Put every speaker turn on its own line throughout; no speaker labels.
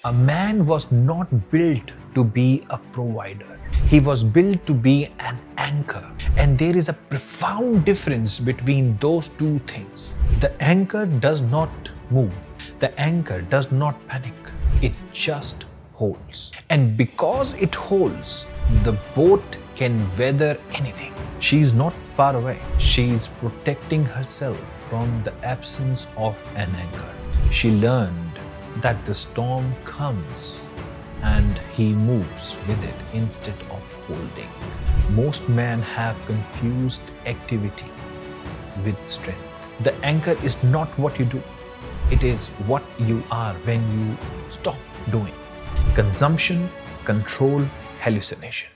A man was not built to be a provider. He was built to be an anchor. And there is a profound difference between those two things. The anchor does not move. The anchor does not panic. It just holds. And because it holds, the boat can weather anything. She is not far away. She is protecting herself from the absence of an anchor. She learned that the storm comes and he moves with it instead of holding. Most men have confused activity with strength. The anchor is not what you do. It is what you are when you stop doing. Consumption, control, hallucination.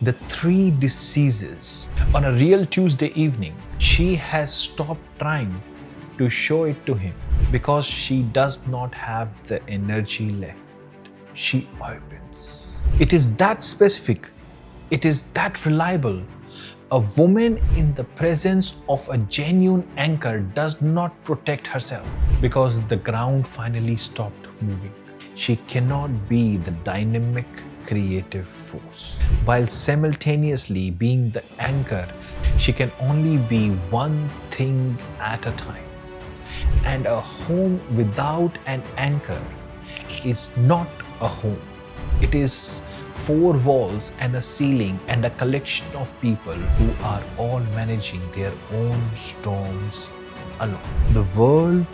The three diseases. On a real Tuesday evening, she has stopped trying to show it to him because she does not have the energy left. She opens. It is that specific. It is that reliable. A woman in the presence of a genuine anchor does not protect herself because the ground finally stopped moving. She cannot be the dynamic, creative force. While simultaneously being the anchor, she can only be one thing at a time. And a home without an anchor is not a home. It is four walls and a ceiling and a collection of people who are all managing their own storms alone. The world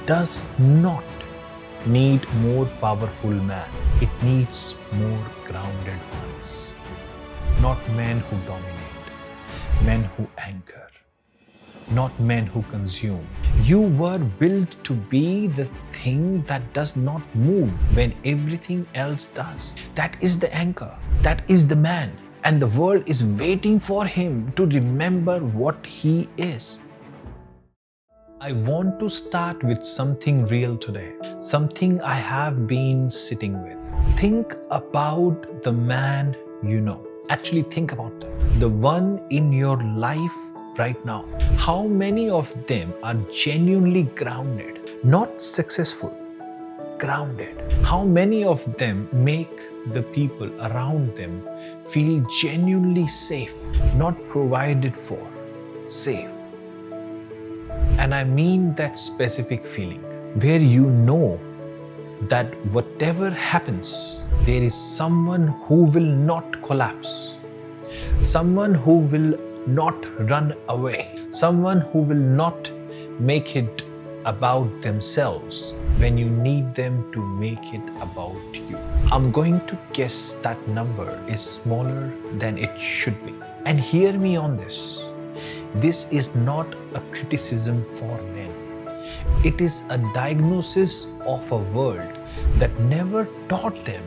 does not need more powerful men. It needs more grounded ones. Not men who dominate, men who anchor. Not men who consume. You were built to be the thing that does not move when everything else does. That is the anchor. That is the man. And the world is waiting for him to remember what he is. I want to start with something real today. Something I have been sitting with. Think about the man you know. Actually think about them. The one in your life right now. How many of them are genuinely grounded, not successful, grounded? How many of them make the people around them feel genuinely safe, not provided for, safe? And I mean that specific feeling where you know that whatever happens, there is someone who will not collapse, someone who will not run away, someone who will not make it about themselves when you need them to make it about you. I'm going to guess that number is smaller than it should be. And hear me on this. This is not a criticism for men. It is a diagnosis of a world that never taught them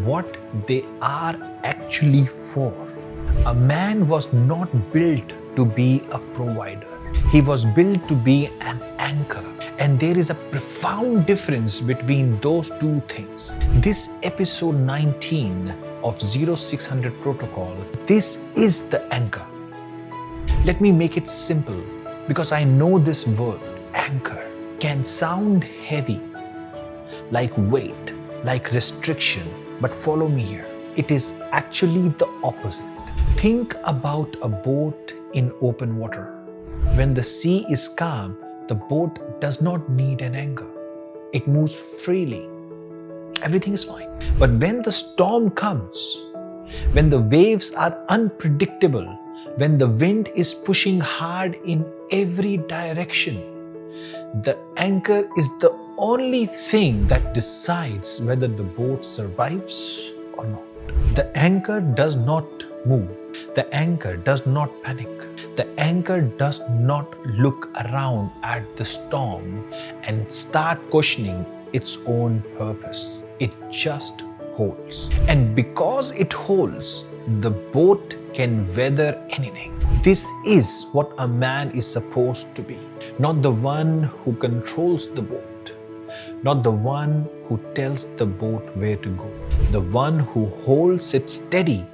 what they are actually for. A man was not built to be a provider. He was built to be an anchor. And there is a profound difference between those two things. This episode 19 of 0600 Protocol, this is the anchor. Let me make it simple because I know this word, anchor, can sound heavy, like weight, like restriction, but follow me here. It is actually the opposite. Think about a boat in open water. When the sea is calm, the boat does not need an anchor. It moves freely. Everything is fine. But when the storm comes, when the waves are unpredictable, when the wind is pushing hard in every direction, the anchor is the only thing that decides whether the boat survives or not. The anchor does not move. The anchor does not panic. The anchor does not look around at the storm and start questioning its own purpose. It just holds. And because it holds, the boat can weather anything. This is what a man is supposed to be. Not the one who controls the boat. Not the one who tells the boat where to go. The one who holds it steady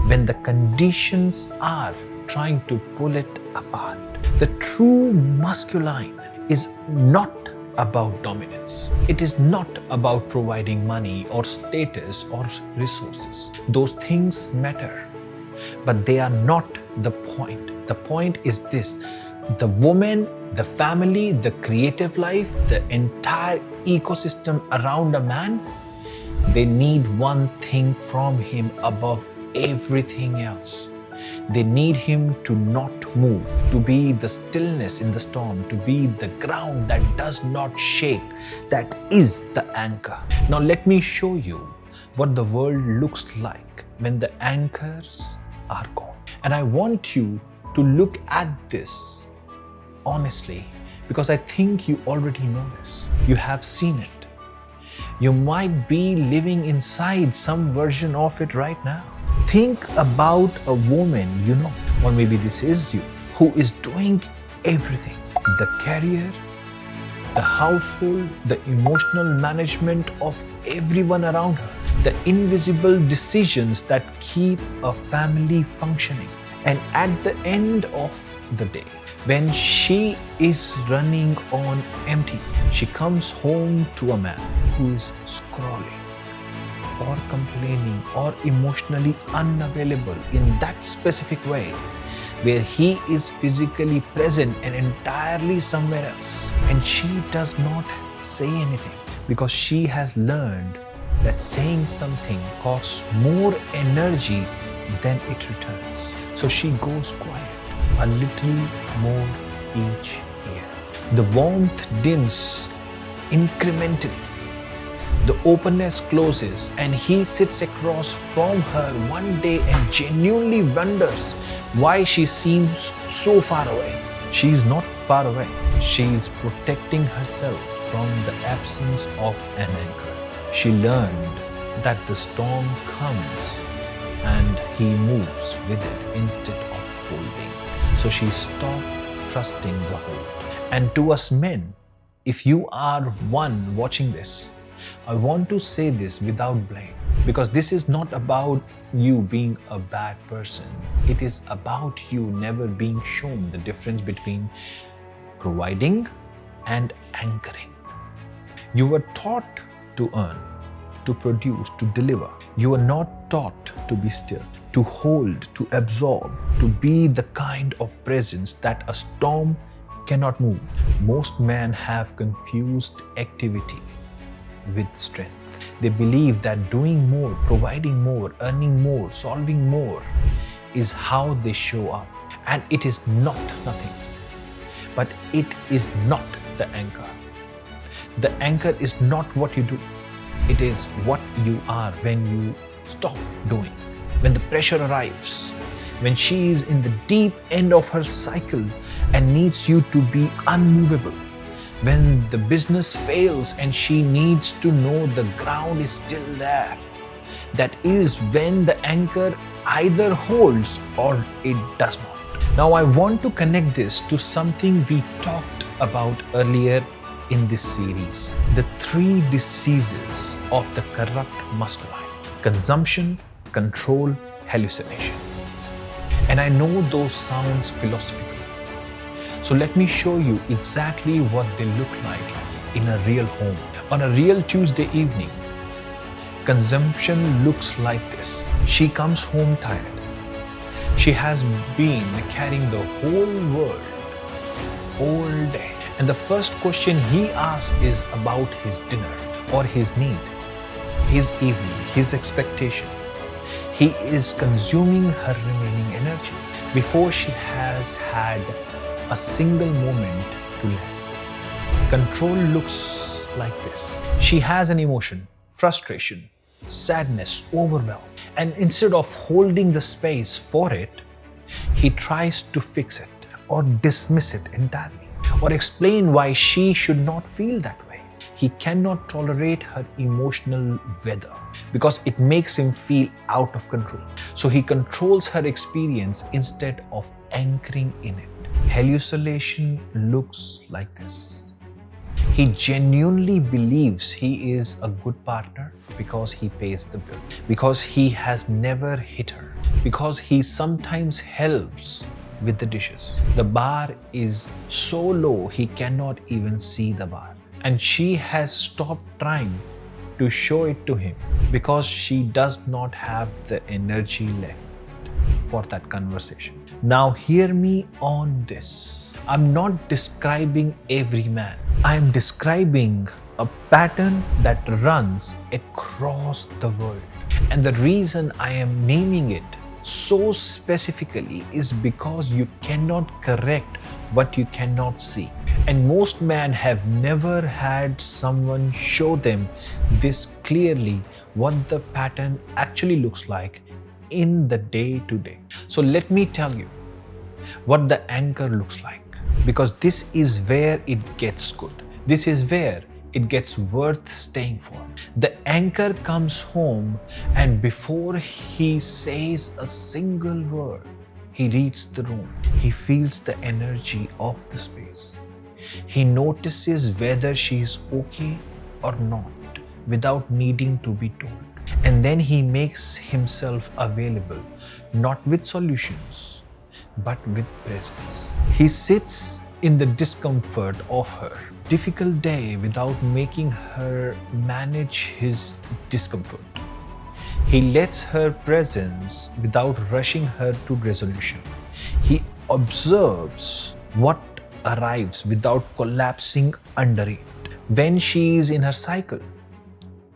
when the conditions are trying to pull it apart. The true masculine is not about dominance. It is not about providing money or status or resources. Those things matter, but they are not the point. The point is this: the woman, the family, the creative life, the entire ecosystem around a man, they need one thing from him above everything else. They need him to not move, to be the stillness in the storm, to be the ground that does not shake. That is the anchor. Now let me show you what the world looks like when the anchors are gone. And I want you to look at this honestly, because I think you already know this. You have seen it. You might be living inside some version of it right now. Think about a woman you know, or maybe this is you, who is doing everything: the career, the household, the emotional management of everyone around her, the invisible decisions that keep a family functioning. And at the end of the day, when she is running on empty, she comes home to a man who is scrolling or complaining or emotionally unavailable in that specific way, where he is physically present and entirely somewhere else. And she does not say anything because she has learned that saying something costs more energy than it returns. So she goes quiet a little more each year. The warmth dims incrementally. The openness closes, and he sits across from her one day and genuinely wonders why she seems so far away. She is not far away. She is protecting herself from the absence of an anchor. She learned that the storm comes and he moves with it instead of holding. So she stopped trusting the hold. And to us men, if you are one watching this, I want to say this without blame, because this is not about you being a bad person. It is about you never being shown the difference between providing and anchoring. You were taught to earn, to produce, to deliver. You are not taught to be still, to hold, to absorb, to be the kind of presence that a storm cannot move. Most men have confused activity with strength. They believe that doing more, providing more, earning more, solving more is how they show up. And it is not nothing. But it is not the anchor. The anchor is not what you do. It is what you are when you stop doing. When the pressure arrives, when she is in the deep end of her cycle and needs you to be unmovable. When the business fails and she needs to know the ground is still there. That is when the anchor either holds or it does not. Now I want to connect this to something we talked about earlier in this series. The 3 diseases of the corrupt masculine: consumption, control, hallucination. And I know those sounds philosophical. So let me show you exactly what they look like in a real home. On a real Tuesday evening, consumption looks like this. She comes home tired. She has been carrying the whole world all day. And the first question he asks is about his dinner or his need, his evening, his expectation. He is consuming her remaining energy before she has had a single moment to live. Control looks like this. She has an emotion, frustration, sadness, overwhelm. And instead of holding the space for it, he tries to fix it or dismiss it entirely or explain why she should not feel that way. He cannot tolerate her emotional weather because it makes him feel out of control. So he controls her experience instead of anchoring in it. Hallucination looks like this. He genuinely believes he is a good partner because he pays the bill, because he has never hit her, because he sometimes helps with the dishes. The bar is so low he cannot even see the bar. and she has stopped trying to show it to him because she does not have the energy left for that conversation. Now hear me on this. I'm not describing every man. I'm describing a pattern that runs across the world. And the reason I am naming it so specifically is because you cannot correct what you cannot see. And most men have never had someone show them this clearly what the pattern actually looks like in the day to day. So let me tell you what the anchor looks like, because this is where it gets good. This is where it gets worth staying for. The anchor comes home, and before he says a single word, he reads the room. He feels the energy of the space. He notices whether she is okay or not without needing to be told. And then he makes himself available, not with solutions, but with presence. He sits in the discomfort of her difficult day without making her manage his discomfort. He lets her presence without rushing her to resolution. He observes what arrives without collapsing under it. When she is in her cycle,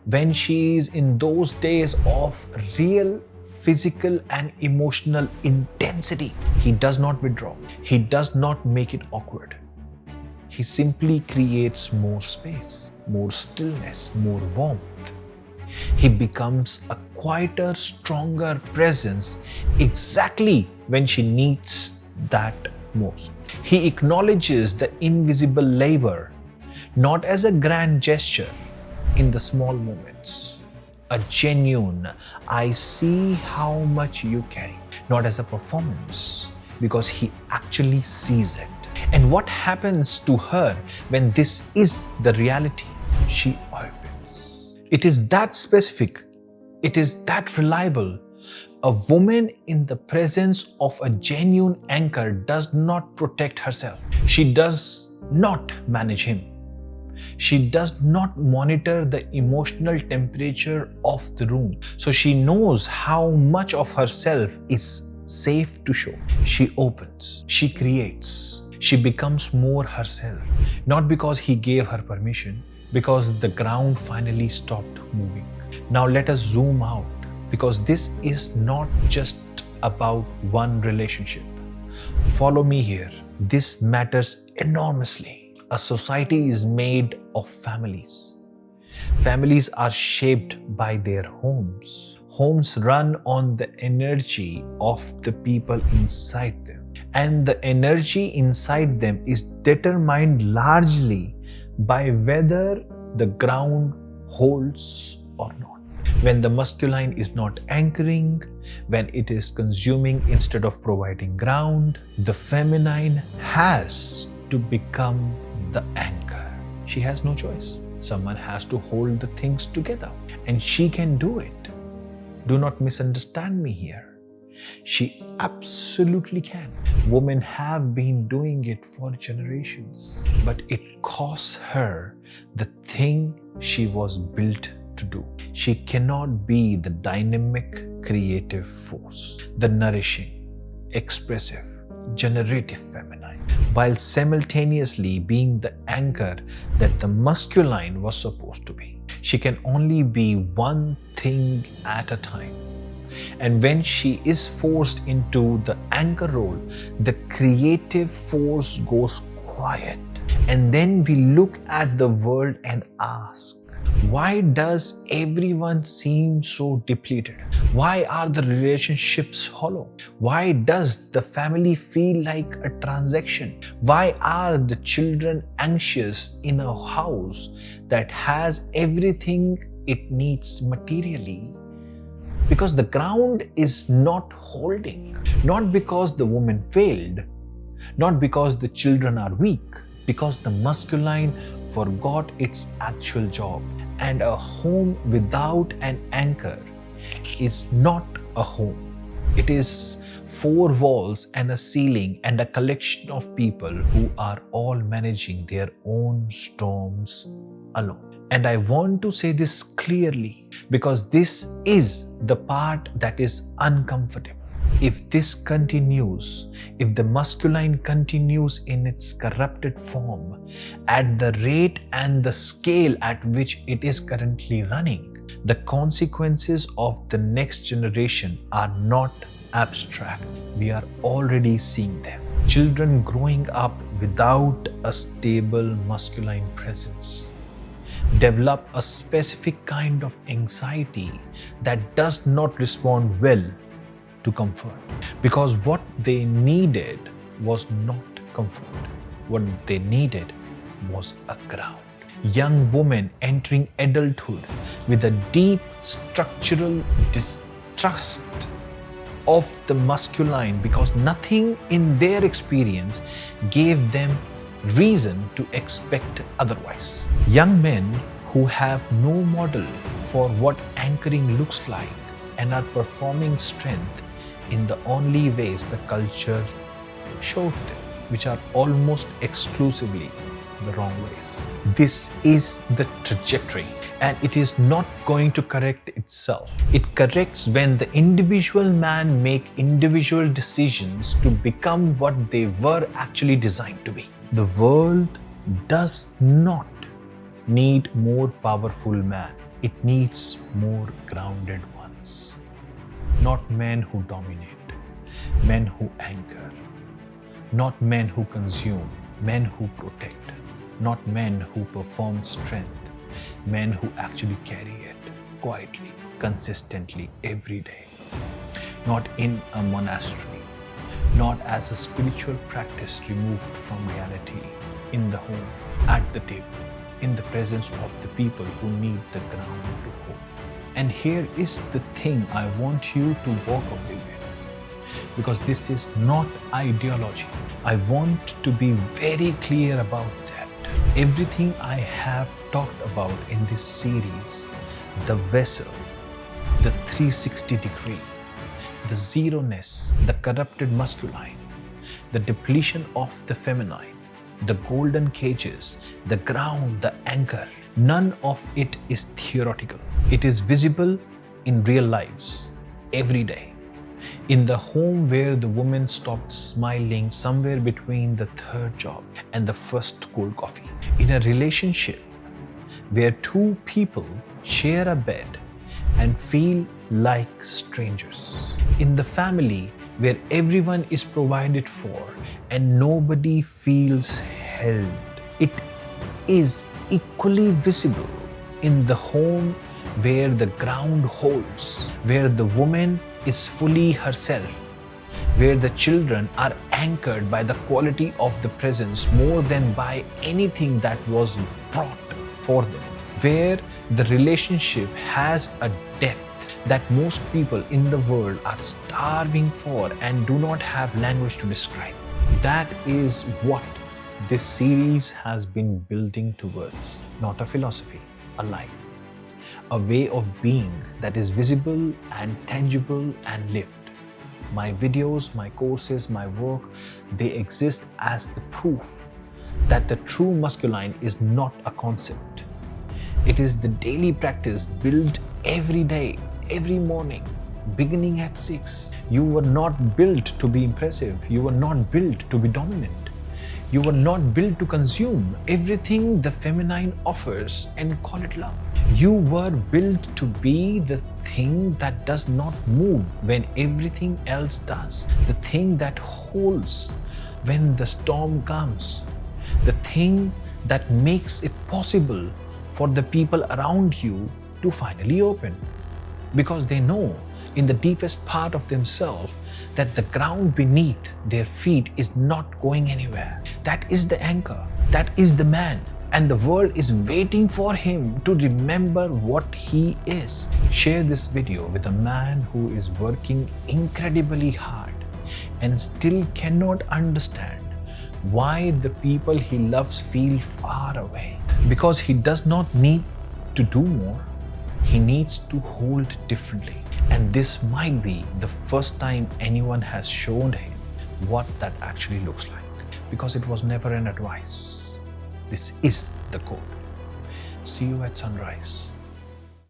when she is in those days of real physical and emotional intensity, he does not withdraw. He does not make it awkward. He simply creates more space, more stillness, more warmth. He becomes a quieter, stronger presence exactly when she needs that most. He acknowledges the invisible labor, not as a grand gesture, in the small moments. A genuine, I see how much you carry, not as a performance, because he actually sees it. And what happens to her when this is the reality? She opens. It is that specific. It is that reliable. A woman in the presence of a genuine anchor does not protect herself. She does not manage him. She does not monitor the emotional temperature of the room. So she knows how much of herself is safe to show. She opens. She creates. She becomes more herself. Not because he gave her permission, because the ground finally stopped moving. Now let us zoom out, because this is not just about one relationship. Follow me here. This matters enormously. A society is made of families. Families are shaped by their homes. Homes run on the energy of the people inside them. And the energy inside them is determined largely by whether the ground holds or not. When the masculine is not anchoring, when it is consuming instead of providing ground, the feminine has to become the anchor. She has no choice. Someone has to hold the things together, and she can do it. Do not misunderstand me here. She absolutely can. Women have been doing it for generations, but it costs her the thing she was built to do. She cannot be the dynamic, creative force, the nourishing, expressive, generative feminine, while simultaneously being the anchor that the masculine was supposed to be. She can only be one thing at a time. And when she is forced into the anchor role, the creative force goes quiet. And then we look at the world and ask, why does everyone seem so depleted? Why are the relationships hollow? Why does the family feel like a transaction? Why are the children anxious in a house that has everything it needs materially? Because the ground is not holding. Not because the woman failed, not because the children are weak, because the masculine forgot its actual job. And a home without an anchor is not a home. It is 4 walls and a ceiling and a collection of people who are all managing their own storms alone. And I want to say this clearly because this is the part that is uncomfortable. If this continues, if the masculine continues in its corrupted form at the rate and the scale at which it is currently running, the consequences of the next generation are not abstract. We are already seeing them. Children growing up without a stable masculine presence develop a specific kind of anxiety that does not respond well to comfort, because what they needed was not comfort. What they needed was a ground. Young women entering adulthood with a deep structural distrust of the masculine because nothing in their experience gave them reason to expect otherwise. Young men who have no model for what anchoring looks like and are performing strength in the only ways the culture showed them, which are almost exclusively the wrong ways. This is the trajectory, and it is not going to correct itself. It corrects when the individual man make individual decisions to become what they were actually designed to be. The world does not need more powerful men. It needs more grounded ones. Not men who dominate, men who anchor. Not men who consume, men who protect. Not men who perform strength, men who actually carry it quietly, consistently, every day. Not in a monastery, not as a spiritual practice removed from reality, in the home, at the table, in the presence of the people who need the ground to hold. And here is the thing I want you to walk away with, because this is not ideology. I want to be very clear about that. Everything I have talked about in this series, the vessel, the 360 degree, the zeroness, the corrupted masculine, the depletion of the feminine, the golden cages, the ground, the anchor, none of it is theoretical. It is visible in real lives, every day. In the home where the woman stopped smiling somewhere between the third job and the first cold coffee. In a relationship where 2 people share a bed and feel like strangers. In the family where everyone is provided for and nobody feels held. It is equally visible in the home where the ground holds, where the woman is fully herself, where the children are anchored by the quality of the presence more than by anything that was brought for them, where the relationship has a depth that most people in the world are starving for and do not have language to describe. That is what this series has been building towards. Not a philosophy, a life. A way of being that is visible and tangible and lived. My videos, my courses, my work, they exist as the proof that the true masculine is not a concept. It is the daily practice built every day, every morning, beginning at 6. You were not built to be impressive. You were not built to be dominant. You were not built to consume everything the feminine offers and call it love. You were built to be the thing that does not move when everything else does. The thing that holds when the storm comes. The thing that makes it possible for the people around you to finally open. Because they know in the deepest part of themselves that the ground beneath their feet is not going anywhere. That is the anchor. That is the man. And the world is waiting for him to remember what he is. Share this video with a man who is working incredibly hard and still cannot understand why the people he loves feel far away. Because he does not need to do more. He needs to hold differently. And this might be the first time anyone has shown him what that actually looks like. Because it was never an advice. This is the code. See you at sunrise.